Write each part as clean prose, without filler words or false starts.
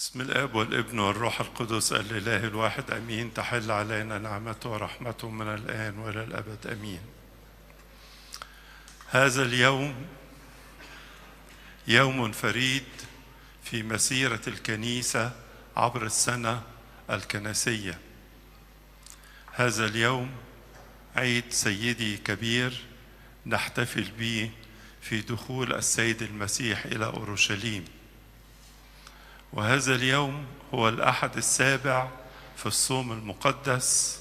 بسم الآب والابن والروح القدس الإله الواحد أمين. تحل علينا نعمته ورحمته من الآن وإلى الأبد أمين. هذا اليوم يوم فريد في مسيرة الكنيسة عبر السنة الكنسية. هذا اليوم عيد سيدي كبير نحتفل به في دخول السيد المسيح إلى أورشليم، وهذا اليوم هو الأحد السابع في الصوم المقدس،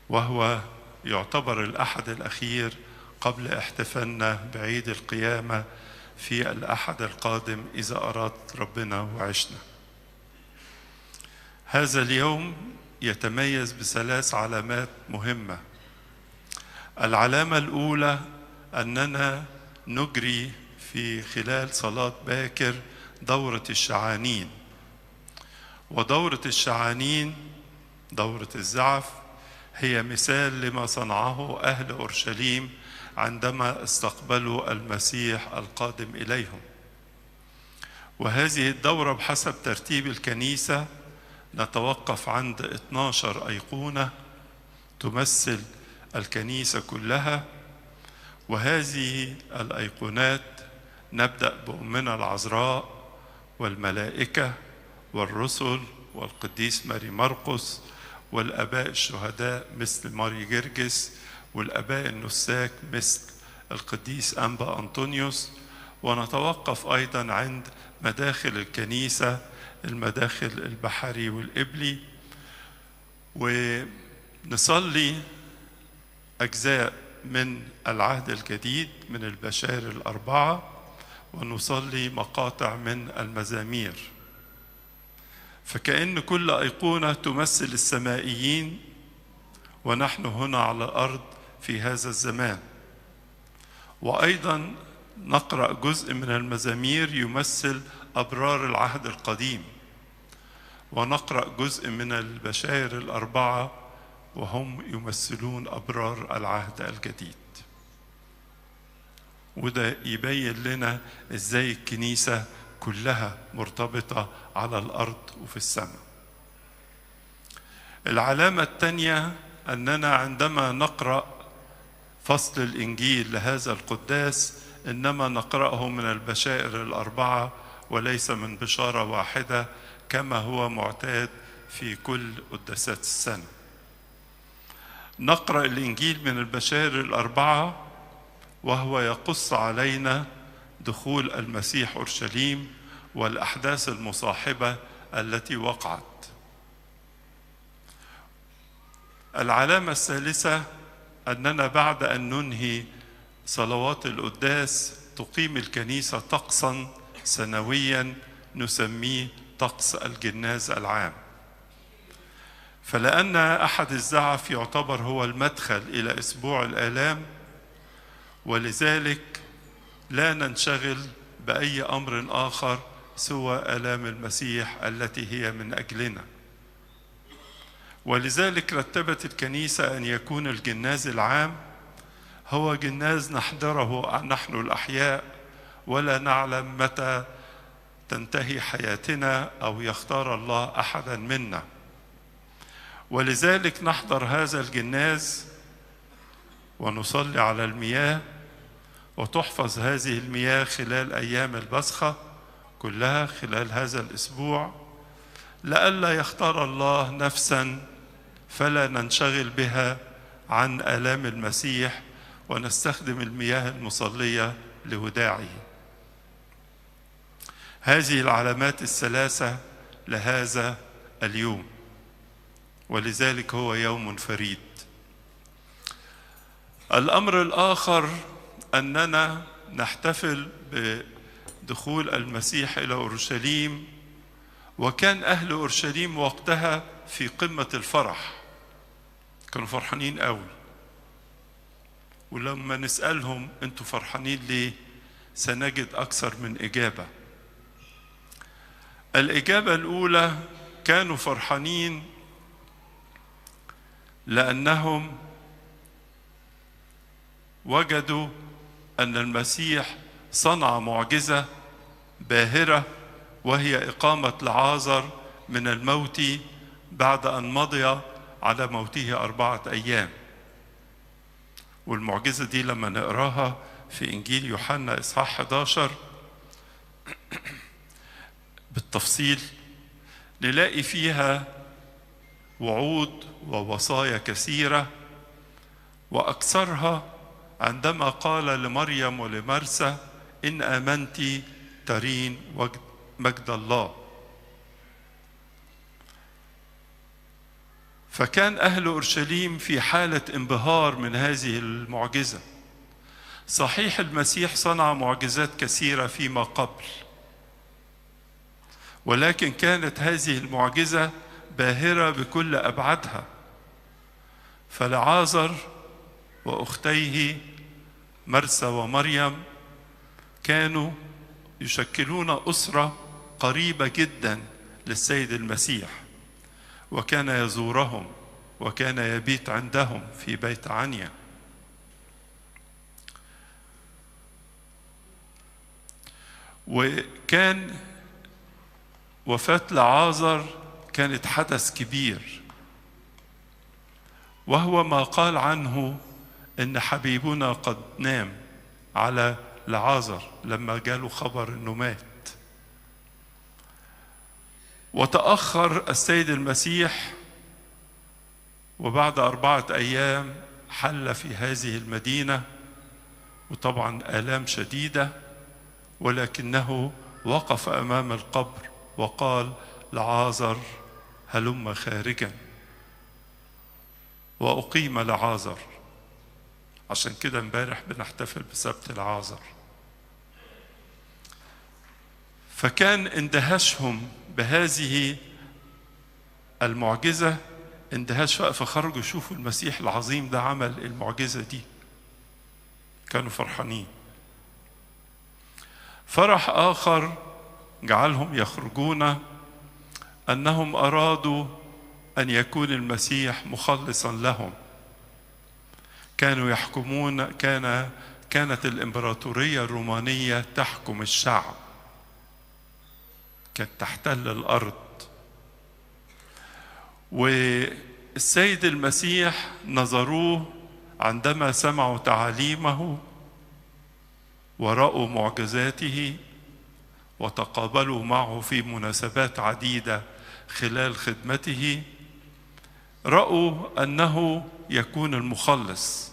وهو يعتبر الأحد الأخير قبل احتفالنا بعيد القيامة في الأحد القادم إذا أراد ربنا وعشنا. هذا اليوم يتميز بثلاث علامات مهمة. العلامة الأولى أننا نجري في خلال صلاة باكر دورة الشعانين، ودورة الشعانين دورة الزعف هي مثال لما صنعه أهل أورشليم عندما استقبلوا المسيح القادم إليهم. وهذه الدورة بحسب ترتيب الكنيسة نتوقف عند 12 أيقونة تمثل الكنيسة كلها، وهذه الأيقونات نبدأ بأمنا العذراء والملائكة والرسل والقديس ماري مرقس والآباء الشهداء مثل ماري جرجس والآباء النساك مثل القديس أنبا أنطونيوس، ونتوقف أيضا عند مداخل الكنيسة المداخل البحري والإبلي، ونصلي أجزاء من العهد الجديد من البشائر الأربعة، ونصلي مقاطع من المزامير. فكأن كل أيقونة تمثل السمائيين ونحن هنا على الأرض في هذا الزمان. وأيضا نقرأ جزء من المزامير يمثل أبرار العهد القديم، ونقرأ جزء من البشائر الأربعة وهم يمثلون أبرار العهد الجديد. وده يبين لنا إزاي الكنيسة كلها مرتبطة على الأرض وفي السماء. العلامة الثانية أننا عندما نقرأ فصل الإنجيل لهذا القداس إنما نقرأه من البشائر الأربعة وليس من بشارة واحدة كما هو معتاد في كل قداسات السنة. نقرأ الإنجيل من البشائر الأربعة وهو يقص علينا دخول المسيح أورشليم والأحداث المصاحبة التي وقعت. العلامة الثالثة أننا بعد أن ننهي صلوات القداس تقيم الكنيسة طقسا سنويا نسميه طقس الجناز العام. فلأن أحد الزعف يعتبر هو المدخل إلى أسبوع الآلام، ولذلك لا ننشغل بأي أمر آخر سوى آلام المسيح التي هي من أجلنا. ولذلك رتبت الكنيسة أن يكون الجناز العام هو جناز نحضره نحن الأحياء ولا نعلم متى تنتهي حياتنا أو يختار الله أحدا منا. ولذلك نحضر هذا الجناز ونصلي على المياه، وتحفظ هذه المياه خلال أيام البسخة كلها خلال هذا الأسبوع، لئلا يختار الله نفسا فلا ننشغل بها عن آلام المسيح ونستخدم المياه المصلية لوداعه. هذه العلامات الثلاثة لهذا اليوم، ولذلك هو يوم فريد. الأمر الآخر أننا نحتفل بدخول المسيح إلى أورشليم، وكان أهل أورشليم وقتها في قمة الفرح، كانوا فرحانين قوي. ولما نسألهم أنتوا فرحانين ليه سنجد أكثر من إجابة. الإجابة الأولى كانوا فرحانين لأنهم وجدوا أن المسيح صنع معجزة باهرة وهي إقامة لعازر من الموت بعد أن مضي على موته 4 أيام. والمعجزة دي لما نقراها في إنجيل يوحنا إصحاح 11 بالتفصيل نلاقي فيها وعود ووصايا كثيرة، وأكثرها عندما قال لمريم ولمرسى: إن آمنت ترين مجد الله. فكان أهل أورشليم في حالة انبهار من هذه المعجزة. صحيح المسيح صنع معجزات كثيرة فيما قبل، ولكن كانت هذه المعجزة باهرة بكل أبعادها. فلعازر وأختيه مرسى ومريم كانوا يشكلون أسرة قريبة جدا للسيد المسيح، وكان يزورهم وكان يبيت عندهم في بيت عنيا. وكان وفاة لعازر كانت حدث كبير، وهو ما قال عنه إن حبيبنا قد نام على لعازر لما جاله خبر إنه مات. وتأخر السيد المسيح، وبعد 4 أيام حل في هذه المدينة، وطبعا آلام شديدة، ولكنه وقف أمام القبر وقال: لعازر هلم خارجا، وأقيم لعازر. عشان كده امبارح بنحتفل بسبت العازر. فكان اندهاشهم بهذه المعجزة اندهاش، فخرجوا يشوفوا المسيح العظيم ده عمل المعجزة دي، كانوا فرحانين. فرح آخر جعلهم يخرجون أنهم أرادوا أن يكون المسيح مخلصا لهم. كانوا يحكمون، كانت الإمبراطورية الرومانية تحكم الشعب، كانت تحتل الأرض. والسيد المسيح نظروه عندما سمعوا تعاليمه ورأوا معجزاته، وتقابلوا معه في مناسبات عديدة خلال خدمته. رأوا أنه يكون المخلص،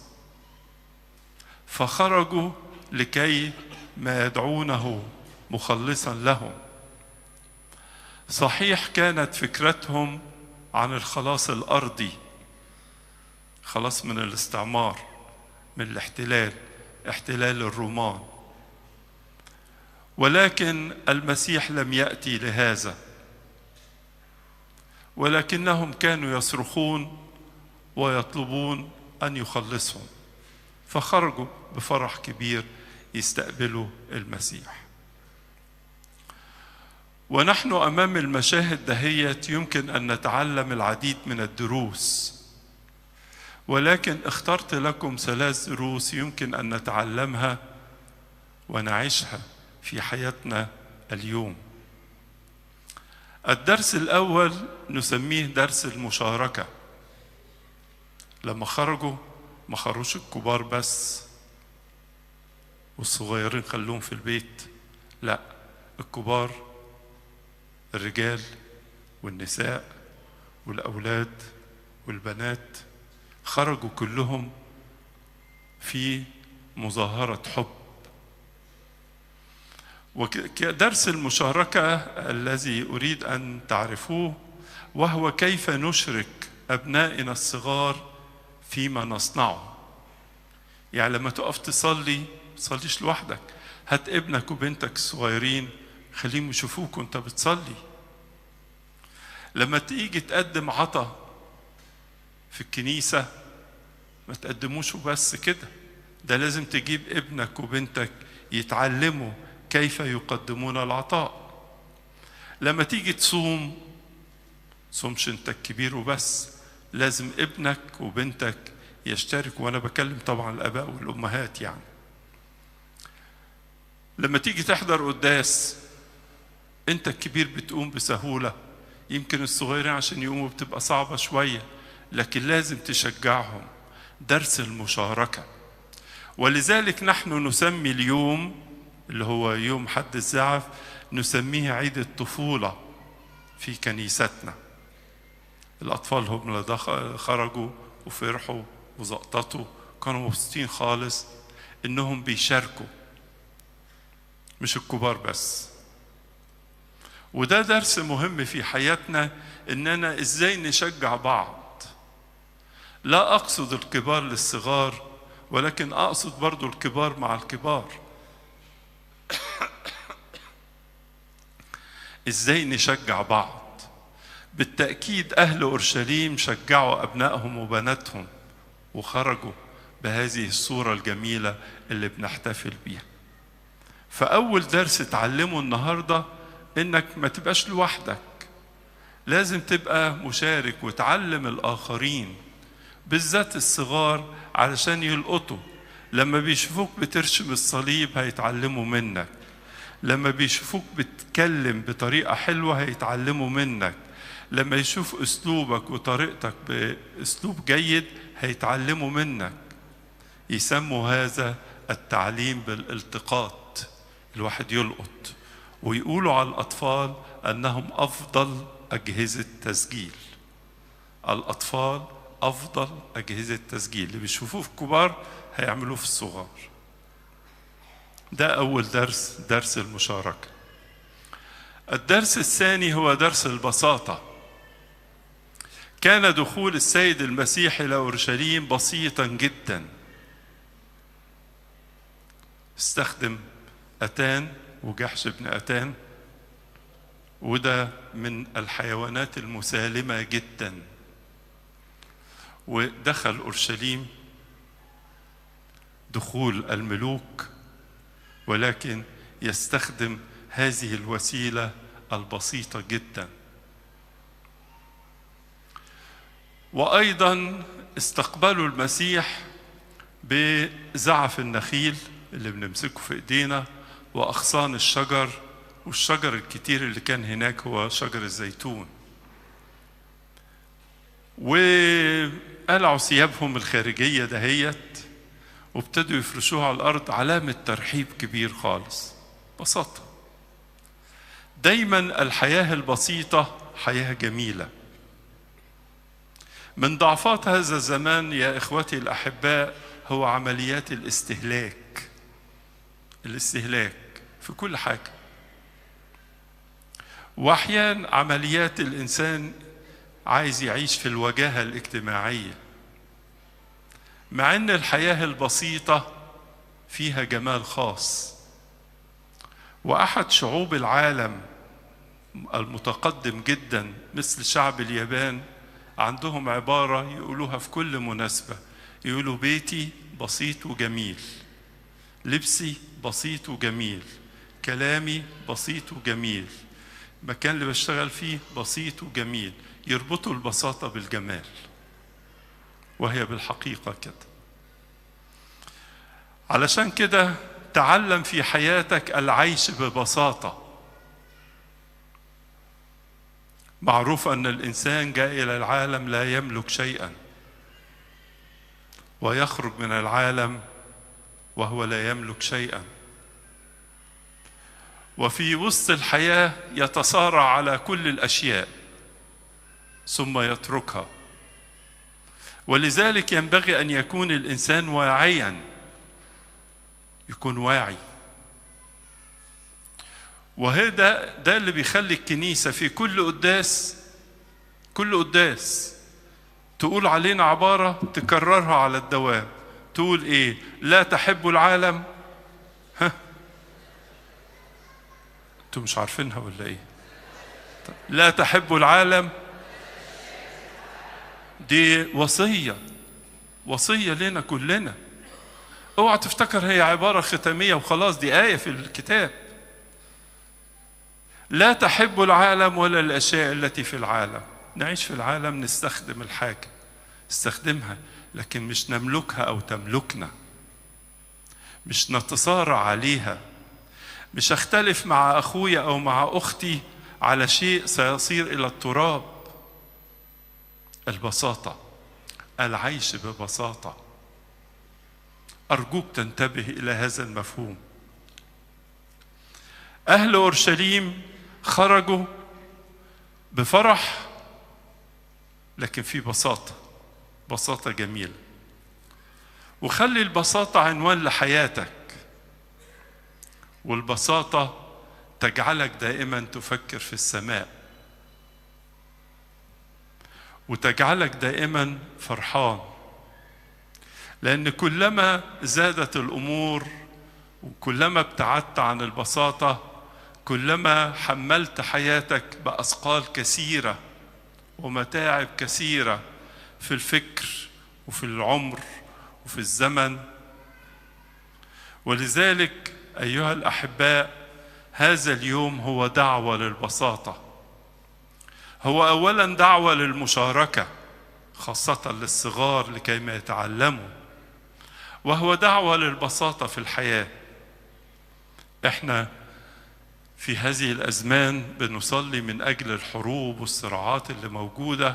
فخرجوا لكي ما يدعونه مخلصا لهم. صحيح كانت فكرتهم عن الخلاص الأرضي، خلاص من الاستعمار، من الاحتلال، احتلال الرومان، ولكن المسيح لم يأتي لهذا. ولكنهم كانوا يصرخون ويطلبون أن يخلصهم، فخرجوا بفرح كبير يستقبلوا المسيح. ونحن أمام المشاهد دهيت يمكن أن نتعلم العديد من الدروس، ولكن اخترت لكم 3 دروس يمكن أن نتعلمها ونعيشها في حياتنا اليوم. الدرس الأول نسميه درس المشاركة. لما خرجوا ما خرجوش الكبار بس والصغيرين خلوهم في البيت، لا، الكبار، الرجال والنساء والأولاد والبنات خرجوا كلهم في مظاهرة حب. ودرس المشاركة الذي أريد أن تعرفوه وهو كيف نشرك أبنائنا الصغار فيما نصنعه. يعني لما تقف تصلي، تصليش لوحدك، هات ابنك وبنتك الصغيرين خليهم يشوفوك وانت بتصلي. لما تيجي تقدم عطا في الكنيسة ما تقدموش وبس كده، ده لازم تجيب ابنك وبنتك يتعلموا كيف يقدمون العطاء. لما تيجي تصوم، صومش انت الكبير وبس، لازم ابنك وبنتك يشتركوا، وانا بكلم طبعا الاباء والامهات. يعني لما تيجي تحضر قداس انت الكبير بتقوم بسهولة، يمكن الصغيرين عشان يقوموا بتبقى صعبة شوية، لكن لازم تشجعهم. درس المشاركة. ولذلك نحن نسمي اليوم اللي هو يوم حد الزعف نسميه عيد الطفولة في كنيستنا. الأطفال هم اللي خرجوا وفرحوا وزقططوا، كانوا مبسوطين خالص إنهم بيشاركوا، مش الكبار بس. وده درس مهم في حياتنا، إننا إزاي نشجع بعض. لا أقصد الكبار للصغار، ولكن أقصد برضو الكبار مع الكبار. إزاي نشجع بعض. بالتأكيد أهل أورشليم شجعوا أبنائهم وبناتهم وخرجوا بهذه الصورة الجميلة اللي بنحتفل بيها. فأول درس اتعلمه النهاردة إنك ما تبقاش لوحدك، لازم تبقى مشارك وتعلم الآخرين، بالذات الصغار، علشان يلقطوا. لما بيشوفوك بترشم الصليب هيتعلموا منك، لما بيشوفوك بتتكلم بطريقة حلوة هيتعلموا منك، لما يشوف أسلوبك وطريقتك بأسلوب جيد هيتعلموا منك. يسموا هذا التعليم بالالتقاط، الواحد يلقط. ويقولوا على الأطفال أنهم أفضل أجهزة تسجيل. الأطفال أفضل أجهزة تسجيل، اللي بيشوفوه في الكبار هيعملوه في الصغار. ده أول درس، درس المشاركة. الدرس الثاني هو درس البساطة. كان دخول السيد المسيح إلى أورشليم بسيطا جدا. استخدم أتان وجحش بن أتان، وده من الحيوانات المسالمة جدا، ودخل أورشليم دخول الملوك، ولكن يستخدم هذه الوسيلة البسيطة جدا. وأيضا استقبلوا المسيح بزعف النخيل اللي بنمسكه في إيدينا، وأغصان الشجر، والشجر الكتير اللي كان هناك هو شجر الزيتون. وقلعوا ثيابهم الخارجية دهيت وابتدوا يفرشوها على الأرض، علامة ترحيب كبير خالص. بساطة. دايما الحياة البسيطة حياة جميلة. من ضعفات هذا الزمان يا إخوتي الأحباء هو عمليات الاستهلاك في كل حاجة، وأحيانا عمليات الإنسان عايز يعيش في الوجاهة الاجتماعية، مع أن الحياة البسيطة فيها جمال خاص. وأحد شعوب العالم المتقدم جدا مثل شعب اليابان عندهم عبارة يقولوها في كل مناسبة، يقولوا بيتي بسيط وجميل، لبسي بسيط وجميل، كلامي بسيط وجميل، المكان اللي بشتغل فيه بسيط وجميل. يربطوا البساطة بالجمال، وهي بالحقيقة كده. علشان كده تعلم في حياتك العيش ببساطة. معروف أن الإنسان جاء إلى العالم لا يملك شيئا، ويخرج من العالم وهو لا يملك شيئا، وفي وسط الحياة يتصارع على كل الأشياء ثم يتركها. ولذلك ينبغي أن يكون الإنسان واعيا، يكون واعي. وهذا ده اللي بيخلي الكنيسة في كل قداس تقول علينا عبارة تكررها على الدوام. تقول ايه؟ لا تحب العالم. انتوا مش عارفينها ولا ايه؟ لا تحب العالم دي وصية لنا كلنا. اوعى تفتكر هي عبارة ختامية وخلاص، دي آية في الكتاب. لا تحب العالم ولا الأشياء التي في العالم. نعيش في العالم، نستخدم الحاجة، استخدمها، لكن مش نملكها أو تملكنا، مش نتصارع عليها، مش هختلف مع أخويا أو مع أختي على شيء سيصير إلى التراب. البساطة، العيش ببساطة. أرجوك تنتبه إلى هذا المفهوم. أهل أورشليم خرجوا بفرح، لكن في بساطة، بساطة جميلة. وخلي البساطة عنوان لحياتك، والبساطة تجعلك دائما تفكر في السماء، وتجعلك دائما فرحان. لأن كلما زادت الأمور وكلما ابتعدت عن البساطة، كلما حملت حياتك بأثقال كثيرة ومتاعب كثيرة في الفكر وفي العمر وفي الزمن. ولذلك أيها الأحباء، هذا اليوم هو دعوة للبساطة. هو أولا دعوة للمشاركة، خاصة للصغار لكي ما يتعلموا، وهو دعوة للبساطة في الحياة. احنا في هذه الأزمان بنصلي من أجل الحروب والصراعات اللي موجودة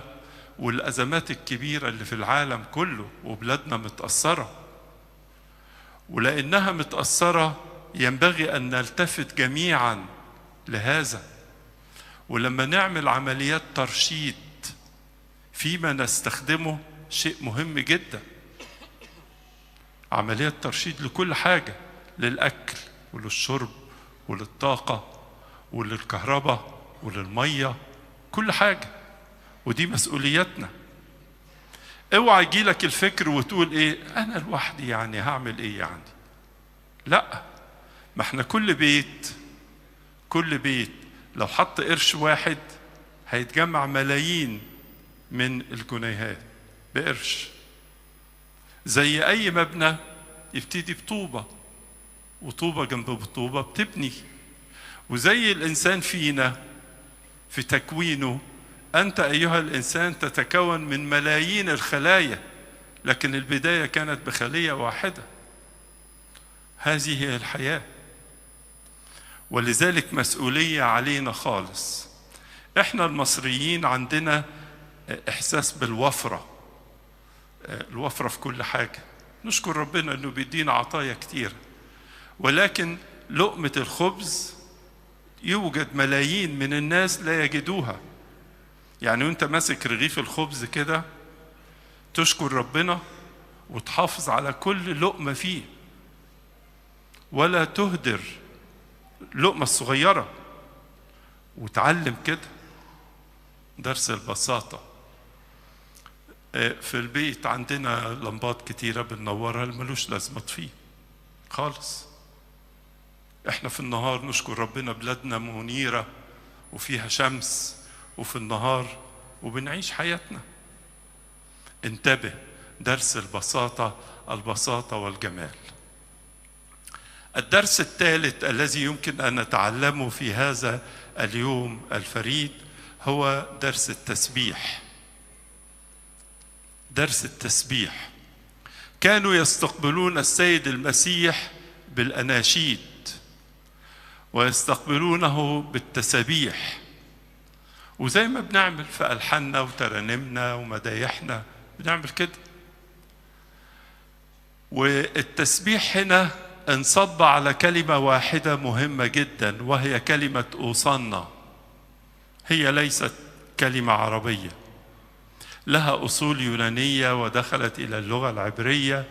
والأزمات الكبيرة اللي في العالم كله، وبلادنا متأثرة. ولأنها متأثرة ينبغي أن نلتفت جميعا لهذا. ولما نعمل عمليات ترشيد فيما نستخدمه، شيء مهم جدا. عمليات ترشيد لكل حاجة، للأكل وللشرب وللطاقة وللكهرباء وللمية، كل حاجة. ودي مسؤوليتنا. اوعى يجيلك الفكر وتقول ايه، انا لوحدي يعني هعمل ايه يعني. لا، ما احنا كل بيت لو حط قرش واحد هيتجمع ملايين من الجنيهات بقرش. زي اي مبنى يبتدي بطوبة، وطوبة جنب طوبة بتبني. وزي الإنسان فينا في تكوينه، أنت أيها الإنسان تتكون من ملايين الخلايا، لكن البداية كانت بخلية واحدة. هذه هي الحياة. ولذلك مسؤولية علينا خالص. إحنا المصريين عندنا إحساس بالوفرة، الوفرة في كل حاجة. نشكر ربنا أنه بيدينا عطايا كتير، ولكن لقمة الخبز يوجد ملايين من الناس لا يجدوها. يعني وانت ماسك رغيف الخبز كده تشكر ربنا وتحافظ على كل لقمة فيه، ولا تهدر لقمة الصغيرة. وتعلم كده درس البساطة. في البيت عندنا لمبات كتيرة بننورها، ملوش لازمة فيه خالص. احنا في النهار نشكر ربنا بلادنا منيرة وفيها شمس وفي النهار وبنعيش حياتنا. انتبه، درس البساطة، البساطة والجمال. الدرس الثالث الذي يمكن أن نتعلمه في هذا اليوم الفريد هو درس التسبيح. درس التسبيح. كانوا يستقبلون السيد المسيح بالأناشيد ويستقبلونه بالتسابيح، وزي ما بنعمل في ألحاننا وترانيمنا ومدايحنا بنعمل كده. والتسبيح هنا انصب على كلمة واحدة مهمة جدا، وهي كلمة أوصنا. هي ليست كلمة عربية، لها أصول يونانية ودخلت إلى اللغة العبرية.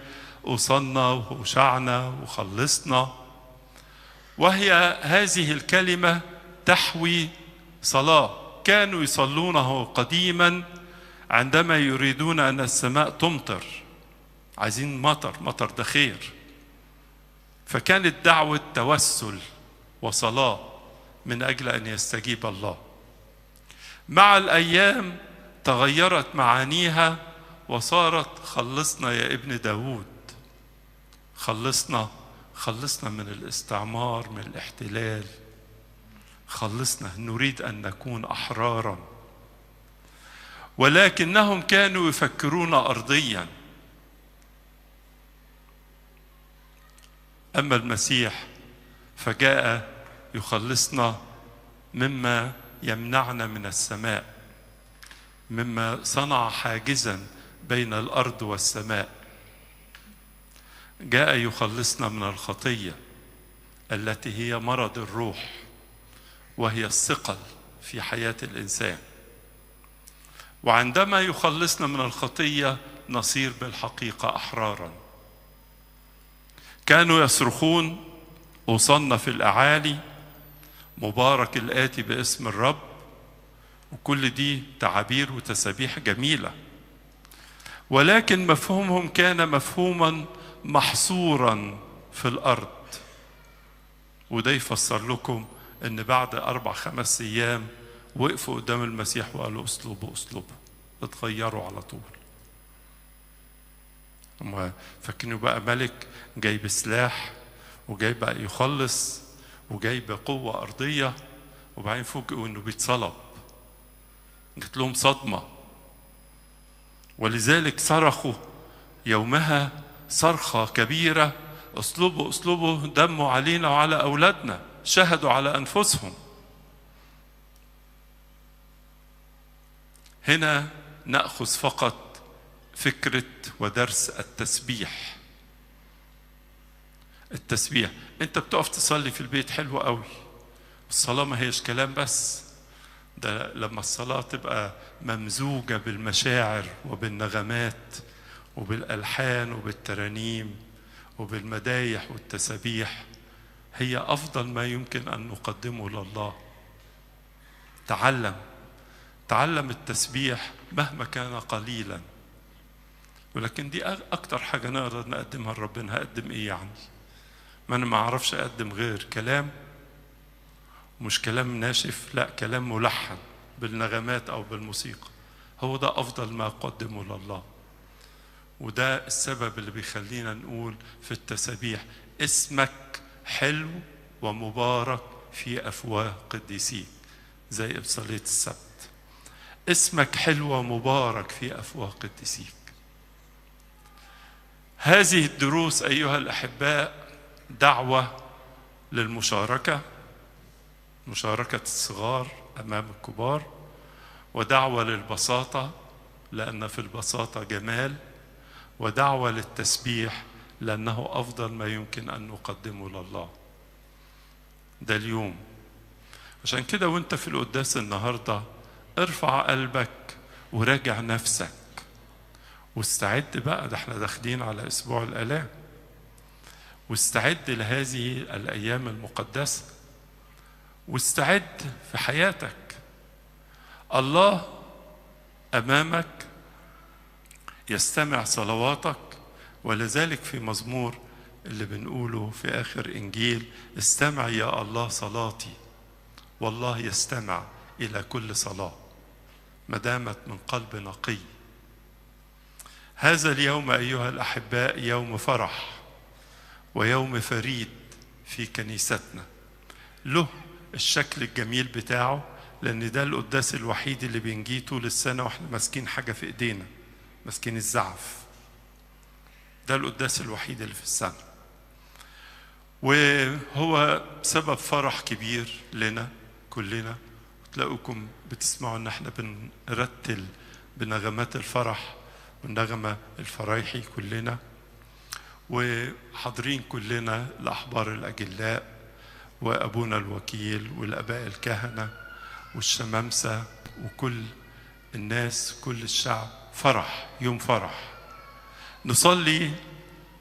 أوصنا وهوشعنا وخلصنا. وهي هذه الكلمة تحوي صلاة. كانوا يصلونه قديما عندما يريدون أن السماء تمطر، عايزين مطر ده خير، فكانت دعوة توسل وصلاة من أجل أن يستجيب الله. مع الأيام تغيرت معانيها وصارت خلصنا يا ابن داود. خلصنا من الاستعمار، من الاحتلال. خلصنا، نريد أن نكون أحرارا. ولكنهم كانوا يفكرون أرضيا. أما المسيح فجاء يخلصنا مما يمنعنا من السماء، مما صنع حاجزا بين الأرض والسماء. جاء يخلصنا من الخطية التي هي مرض الروح، وهي الثقل في حياة الإنسان. وعندما يخلصنا من الخطية نصير بالحقيقة أحرارا. كانوا يصرخون أوصلنا في الأعالي مبارك الآتي باسم الرب، وكل دي تعابير وتسابيح جميلة، ولكن مفهومهم كان مفهوما محصورا في الأرض. وده يفسر لكم ان بعد 4-5 أيام وقفوا قدام المسيح وقالوا اسلوبه اسلوبه، اتغيروا على طول. هم فاكرين بقى ملك جاي بسلاح وجاي بقى يخلص وجاي بقوة أرضية، وبعدين فوجئوا انه بيتصلب. جت لهم صدمة، ولذلك صرخوا يومها صرخة كبيرة: اسلوبوا اسلوبوا، دموا علينا وعلى أولادنا، شهدوا على أنفسهم. هنا نأخذ فقط فكرة ودرس التسبيح. التسبيح، انت بتقف تصلي في البيت حلو قوي، الصلاة ما هيش كلام بس، ده لما الصلاة تبقى ممزوجة بالمشاعر وبالنغمات وبالألحان وبالترانيم وبالمدايح والتسابيح، هي أفضل ما يمكن أن نقدمه لله. تعلم التسبيح مهما كان قليلا، ولكن دي أكتر حاجة نقدر نقدمها لربنا. هقدم إيه يعني؟ ما أنا ما أعرفش أقدم غير كلام، مش كلام ناشف، لا، كلام ملحن بالنغمات أو بالموسيقى. هو ده أفضل ما أقدمه لله. وده السبب اللي بيخلينا نقول في التسابيح: اسمك حلو ومبارك في أفواه قديسيك، زي بصلية السبت. اسمك حلو ومبارك في أفواه قديسيك. هذه الدروس أيها الأحباء دعوة للمشاركة، مشاركة الصغار أمام الكبار، ودعوة للبساطة لأن في البساطة جمال، ودعوة للتسبيح لأنه أفضل ما يمكن أن نقدمه لله. ده اليوم. عشان كده وانت في القداس النهاردة ارفع قلبك وراجع نفسك واستعد بقى، ده احنا داخلين على أسبوع الآلام، واستعد لهذه الأيام المقدسة، واستعد في حياتك. الله أمامك يستمع صلواتك، ولذلك في مزمور اللي بنقوله في آخر إنجيل: استمع يا الله صلاتي. والله يستمع إلى كل صلاة ما دامت من قلب نقي. هذا اليوم أيها الأحباء يوم فرح ويوم فريد في كنيستنا، له الشكل الجميل بتاعه، لأن ده القداس الوحيد اللي بنجيه طول السنة وإحنا ماسكين حاجة في إيدينا، ماسكين الزعف. ده القداس الوحيد اللي في السنة، وهو سبب فرح كبير لنا كلنا. تلاقوكم بتسمعوا ان احنا بنرتل بنغمات الفرح والنغمة الفرايحي كلنا، وحاضرين كلنا الأحبار الأجلاء وأبونا الوكيل والأباء الكهنة والشمامسة وكل الناس، كل الشعب. فرح، يوم فرح. نصلي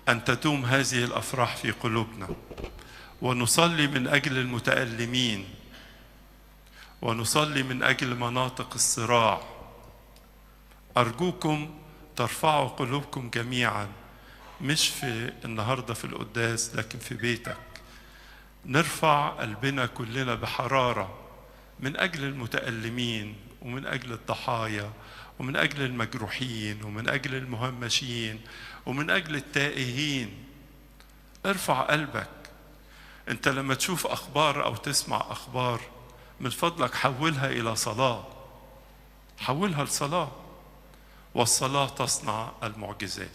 أن تدوم هذه الأفراح في قلوبنا، ونصلي من أجل المتألمين، ونصلي من أجل مناطق الصراع. أرجوكم ترفعوا قلوبكم جميعا، مش في النهاردة في القداس لكن في بيتك. نرفع قلبنا كلنا بحرارة من أجل المتألمين ومن أجل الضحايا ومن أجل المجروحين ومن أجل المهمشين ومن أجل التائهين. ارفع قلبك. أنت لما تشوف أخبار أو تسمع أخبار، من فضلك حولها إلى صلاة، حولها لصلاة، والصلاة تصنع المعجزات.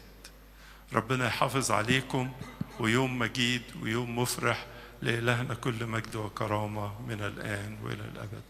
ربنا يحافظ عليكم، ويوم مجيد ويوم مفرح لإلهنا كل مجد وكرامة من الآن وإلى الأبد.